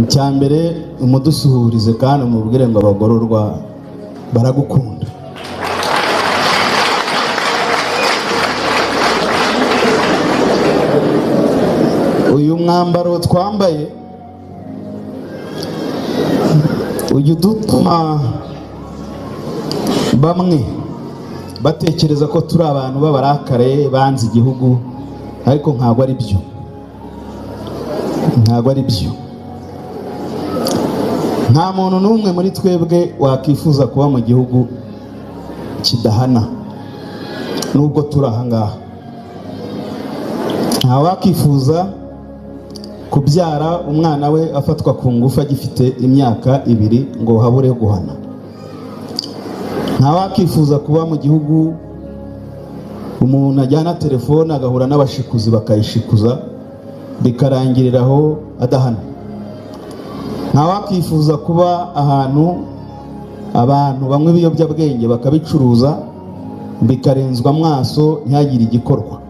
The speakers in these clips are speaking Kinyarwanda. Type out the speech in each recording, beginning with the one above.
Icyambere umudusuhurize kandi umubwire ngo abagororwa baragukunda. Uyu mwambaro twambaye ujya udutuma bamwe batekereza ko turi abantu b'abarakare banze igihugu, ariko ntabwo ari byo, ntabwo ari byo. Nta muntu n'umwe muri twebwe wakifuza kuba mu gihugu kidahana, nubwo turi aha ngaha. Nta wakifuza kubyara umwana we afatwa ku ngufu agifite imyaka 2 ngo habure guhana. Nta wakifuza kuba mu gihugu umuntu ajyana telefone agahura n'abashikuzi bakayishikuza bikarangiriraho adahana. Nta wakifuza kuba ahantu abantu bamwe biyobyabwenge bakabicuruza bikarenzwa amaso ntihagire igikorwa.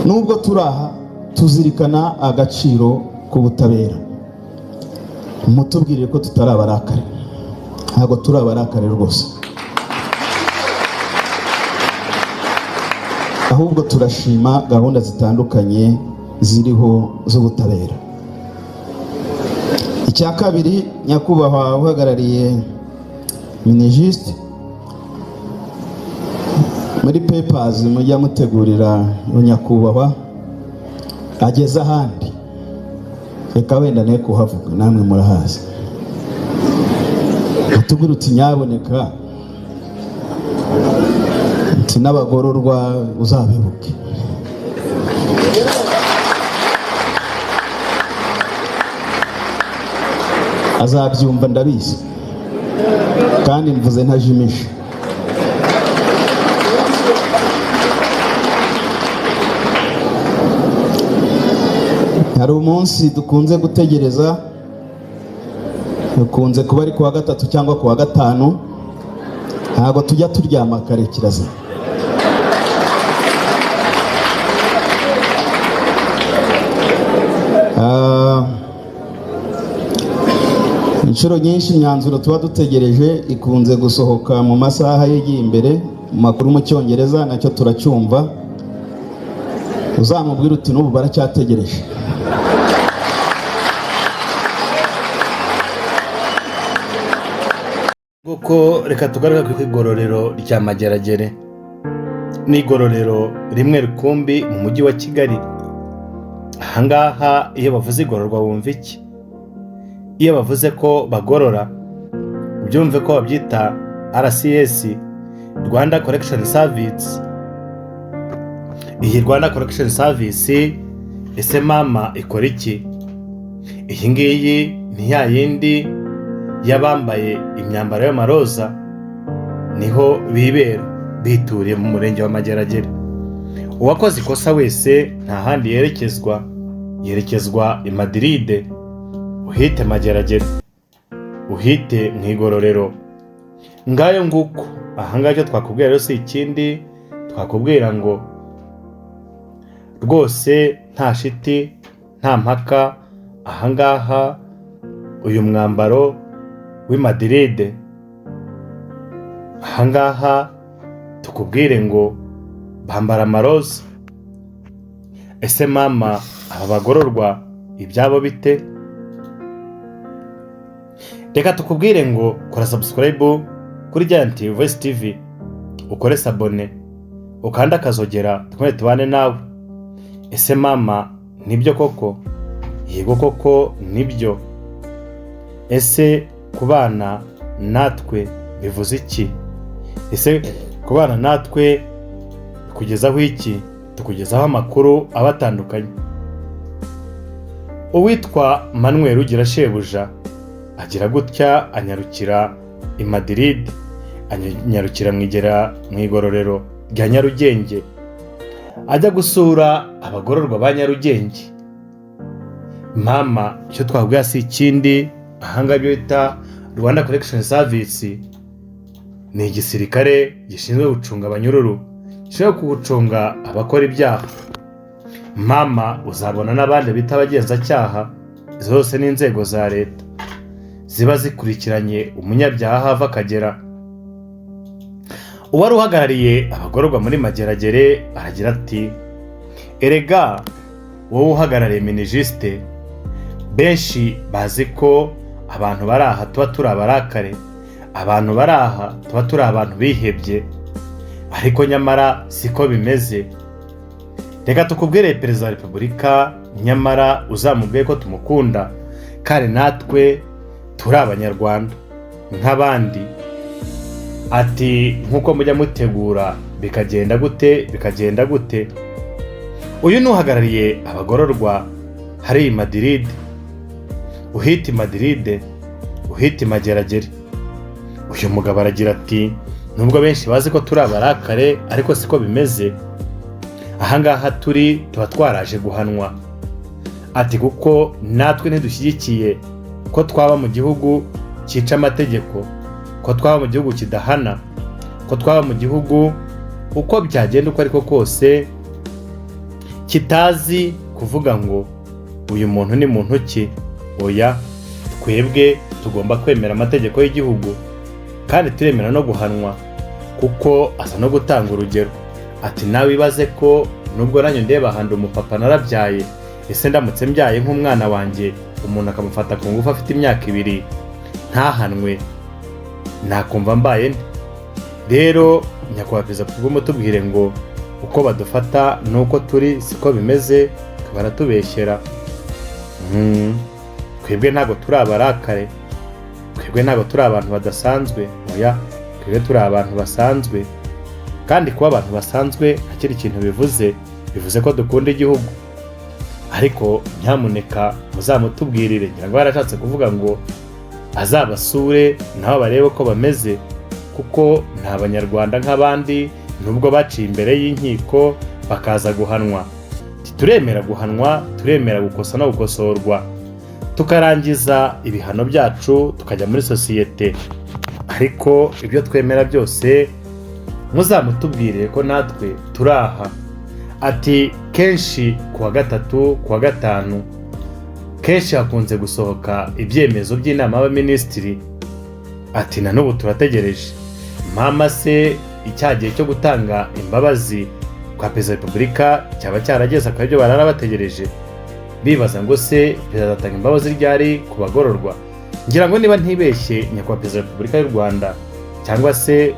Nubwo turaha tuzirikana agaciro k'ubutabera, mutubwirire ko tutari abarakare. Ntabwo turi abarakare rwose, ahubwo turashima gahunda zitandukanye ziriho z'ubutabera. Icya kabiri, nyakubahwa uhagarariye Minijust, muri papers mujya mutegurira nyakubahwa ageze ahandi, reka wenda ne kuhavuga namwe murahazi. Tubwira uti nyaboneka uti n'abagororwa uzabibuke. Azabyumva ndabizi kandi mvuze ntajimisha. Hari umunsi dukunze gutegereza, ukunze kuba ari kuwa gatatu cyangwa kuwa gatanu, ntabwo tujya turyama kare kirazira. Inshuro nyinshi imyanzuro tuba dutegereje ikunze gusohoka mu masaha yegiye imbere, mu makuru mu Cyongereza nacyo turacyumva. Uzamubwira uti n'ubu baracyategereje. Nguko reka tugaruka ku igororero rya Mageragere. Ni igororero rimwe rukumbi mu mujyi wa Kigali. Ahangaha iyo bavuze igororwa wumva iki? Iyo bavuze ko bagorora ubyumve ko babyita RCS, Rwanda Correction Service. Iyi Rwanda Correction Service ese mama ikora iki? Iyi ngiyi ni ya yindi y'abambaye imyambaro y'amaroza, niho bibera bituriye mu murenge wa Mageragere. Uwakoze ikosa wese nta handi yerekezwa i Madrid, uhite Mageragere, uhite mu igororero. Ngayo nguko ahangaha icyo twakubwira rero si ikindi, twakubwira ngo rwose nta shiti nta mpaka. Ahangaha uyu mwambaro w'i Madrid, ahangaha tukubwire ngo bambara amaroza. Ese mama aba bagororwa ibyabo bite? Reka tukubwire ngo kora subscribe kuri Giant Voice TV, ukore sabone, ukanda akazogera twese tubane nawe. Ese mama nibyo koko? Yego koko nibyo. Ese kubana natwe bivuze iki? Ese kubana natwe kugezaho iki? Tukugezaho amakuru abatandukanye. Uwitwa Manuel Ugira shebuja agira gutya, anyarukira i Madrid, anyarukira mu igororero rya Nyarugenge, ajya gusura abagororwa ba Nyarugenge. Mama icyo twabwiye si ikindi, ahanga bita Rwanda Correction Service ni igisirikare gishinzwe gucunga abanyururu, gishinzwe gucunga abakora ibyaha. Mama uzabona n'abandi bita abagenzacyaha zose n'inzego za leta ziba zikurikiranye umunyabyaha hava akagera. uwari uhagarariye abagororwa muri Mageragere aragira ati erega wowe uhagarariye minijisite, benshi bazi ko abantu bari aha tuba turi abarakare, abantu bari aha tuba turi abantu bihebye, ariko nyamara siko bimeze. Reka tukubwire perezida wa repubulika, nyamara uzamubwiye ko tumukunda kandi natwe turi abanyarwanda nk'abandi. Ati nk'uko mujya mutegura bikagenda gute. Uyu nuhagarariye abagororwa hari i Madrid, uhita i Madrid, uhita i Mageragere. Uyu mugabo aragira ati nubwo benshi bazi ko turi abarakare ariko siko bimeze, ahangaha turi tuba twaraje guhanwa. Ati kuko natwe ntidushyigikiye ko twaba mu gihugu cyica amategeko, ko twaba mu gihugu kidahana, ko twaba mu gihugu uko byagenda uko ariko kose kitazi kuvuga ngo uyu muntu ni muntu ki. Oya, twebwe tugomba kwemera amategeko y'igihugu kandi turemera no guhanwa kuko asa no gutanga urugero. Ati nawe ibaze ko nubwo nanjye ndeba ahandi umupapa narabyaye, ese ndamutse mbyaye nk'umwana wanjye umuntu akamufata ku ngufu afite imyaka 2 ntahanwe, nakumva mbaye nde? Rero nyakubahwa perezida tubwire ngo uko badufata nuko turi siko bimeze, baratubeshyera. Twebwe ntago turi abarakare, twebwe ntago turi abantu badasanzwe. Oya, twebwe turi abantu basanzwe, kandi kuba abantu basanzwe ntakiri ikintu bivuze ko dukunda igihugu. Ariko nyamuneka muzamutubwirire, ngira ngo barashatse kuvuga ngo azabasure nabo barebe ko bameze, kuko nta banyarwanda nk'abandi nubwo baciye imbere y'inkiko bakaza guhanwa. Turemera guhanwa, turemera gukosa no gukosorwa, tukarangiza ibihano byacu tukajya muri sosiyete. Ariko ibyo twemera byose muzamutubwirire ko natwe turaha. Ati kenshi kuwa 3, kuwa 5 kenshi hakunze gusohoka ibyemezo by'inama y'abaminisitiri. Ati na n'ubu turategereje mama se icyagiye cyo gutanga imbabazi kwa perezida wa repubulika cyaba cyarageze, akabyo barara bategereje bibaza ngo se perezida atanga imbabazi ryari ku bagororwa. Ngira ngo niba ntibeshye nyakubahwa perezida wa repubulika y'u Rwanda cyangwa se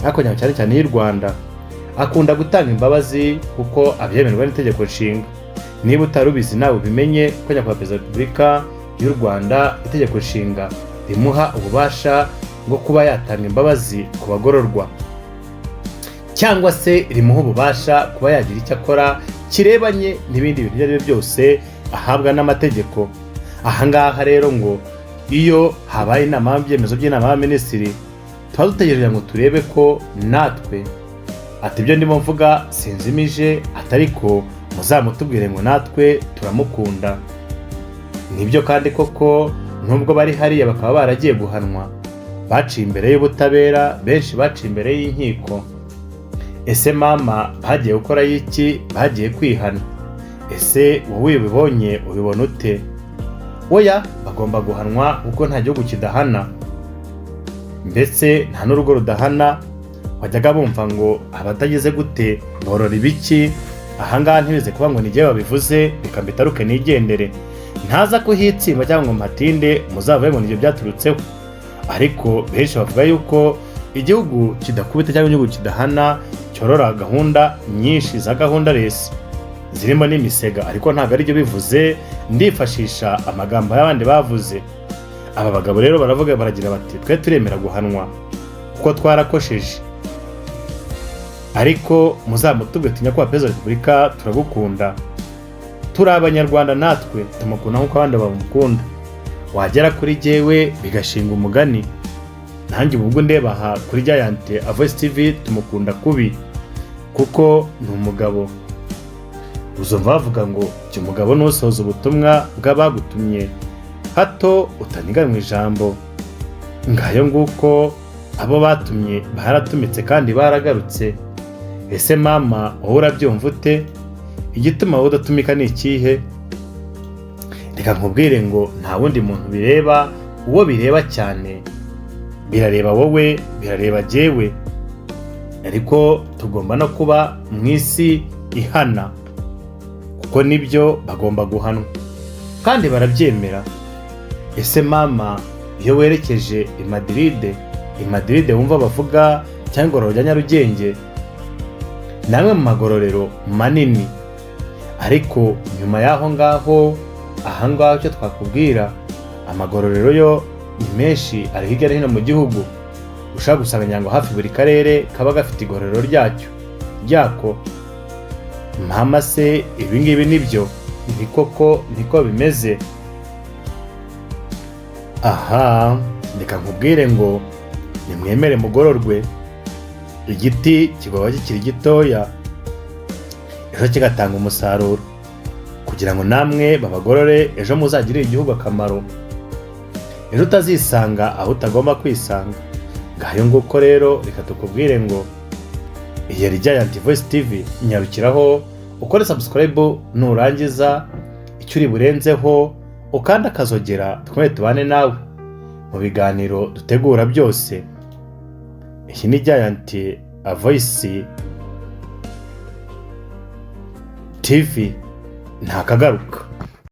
akonyamo cyane y'u Rwanda akunda gutanga imbabazi kuko abyemerwa n'itegeko nshinga. Niba utarubizi nawe ubimenye ko nyakubahwa perezida wa repubulika y'u Rwanda itegeko nshinga rimuha ububasha bwo kuba yatanga imbabazi ku bagororwa, cyangwa se rimuha ububasha kuba yagira icyo akora kirebanye n'ibindi bintu ibyo ari byo byose ahabwa n'amategeko. Ahangaha rero ngo iyo habaye inama y'ibyemezo by'inama y'abaminisitiri tuba dutegereje ngo turebe ko natwe, ati ibyo ndimo mvuga sinzimije, atariko muzamutubwire ngo natwe turamukunda. Nibyo kandi koko nubwo bari hariya bakaba baragiye guhanwa, baciye imbere y'ubutabera, benshi baciye imbere y'inkiko. Ese mama bagiye gukora iki? Bagiye kwihana. Ese wowe ubibonye ubibona ute? Oya, bagomba guhanwa kuko nta gihugu kidahana, ndetse nta n'urugo rudahana. Wajyaga bumva ngo abatagize gute borora ibiki. Ahangaha ntibize kuba ngo nijye babivuze reka mbitaruke nigendere, ntaza kuhitsimba cyangwa ngo mpatinde muzavuye ngo nibyo byaturutseho. Ariko benshi bavuga yuko igihugu kidakubita cyangwa igihugu kidahana cyorora gahunda nyinshi za gahunda resi zirimo n'imisega, ariko ntabwo ari byo bivuze, ndifashisha amagambo y'abandi bavuze. Aba bagabo rero baravuga baragira bati twe turemera guhanwa kuko twarakosheje, ariko muzamutubwe nyakubahwa perezida wa repubulika turagukunda, turi abanyarwanda natwe tumukunda nk'uko abandi bamukunda. Wagera kuri jyewe bigashinga umugani, nanjye ubwo ndeba aha kuri Giant Voice TV tumukunda kubi kuko ni umugabo. Uzumva bavuga ngo icyo mugabo nusohoza ubutumwa bw'abagutumye hato utaniganwa ijambo. Ngayo nguko abo batumye baratumitse kandi baragarutse. Ese mama wowe urabyumva ute? Igituma wowe udatumika ni ikihe? reka nkubwire ngo nta wundi muntu bireba, uwo bireba cyane birareba wowe, birareba jyewe, ariko tugomba no kuba mu isi ihana, kuko nibyo bagomba guhanwa kandi barabyemera. Ese mama, iyo werekeje i Madrid wumva bavuga cyangwa igororero rya Nyarugenge, namwe mu magororero manini, ariko nyuma y'aho ngaho ahangaho icyo twakubwira, amagororero yo ni menshi ari hirya no hino mu gihugu. Ushaka gusanga ngo hafi buri karere kaba gafite igororero ryako. Mama se ibi ngibi nibyo ni koko niko bimeze? Aha, reka nkubwire ngo nimwemere mugororwe. Igiti kigomba kikiri gitoya, ejo kigatanga umusaruro, kugira ngo namwe babagorore ejo muzagirire igihugu akamaro, ejo utazisanga aho utagomba kwisanga. Ngayo nguko rero, reka tukubwire ngo iyi yari Giant Voice TV. Nyarukiraho ukore subscribe, nurangiza icyo uri burenzeho ukanda akazogera, twese tubane nawe mu biganiro dutegura byose. Iki ni Giant Voice TV, ntakagaruka.